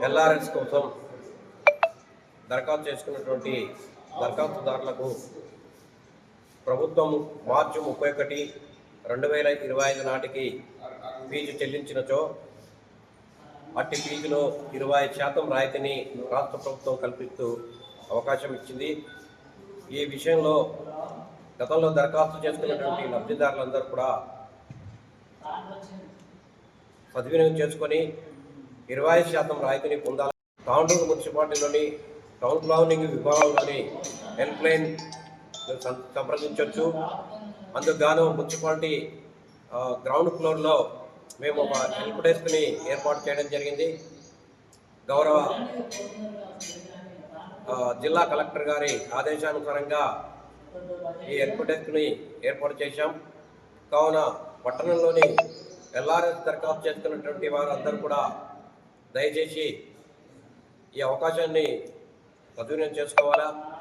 LRS కోసం దరఖాస్తు చేసుకున్నటువంటి దరఖాస్తుదారులకు ప్రభుత్వం మార్చి 31, 2025 నాటికి ఫీజు చెల్లించినచో అట్టి ఫీజులో 20% రాయితీని రాష్ట్ర ప్రభుత్వం కల్పిస్తూ అవకాశం ఇచ్చింది. ఈ విషయంలో గతంలో దరఖాస్తు చేసుకున్నటువంటి లబ్ధిదారులందరూ కూడా సద్వినియోగం చేసుకొని 20% రాయితీని పొందాలి. తాండూరు మున్సిపాలిటీలోని టౌన్ ప్లానింగ్ విభాగంలోని హెల్ప్ లైన్ సంప్రదించవచ్చు. అందుకు గాను మున్సిపాలిటీ గ్రౌండ్ ఫ్లోర్లో మేము ఒక హెల్ప్ డెస్క్ని ఏర్పాటు చేయడం జరిగింది. గౌరవ జిల్లా కలెక్టర్ గారి ఆదేశానుసారంగా ఈ హెల్ప్ డెస్క్ని ఏర్పాటు చేశాం. కావున పట్టణంలోని ఎల్ఆర్ఎస్ దరఖాస్తు చేసుకున్నటువంటి వారందరూ కూడా దయచేసి ఈ అవకాశాన్ని సద్వినియోగం చేసుకోవాలా.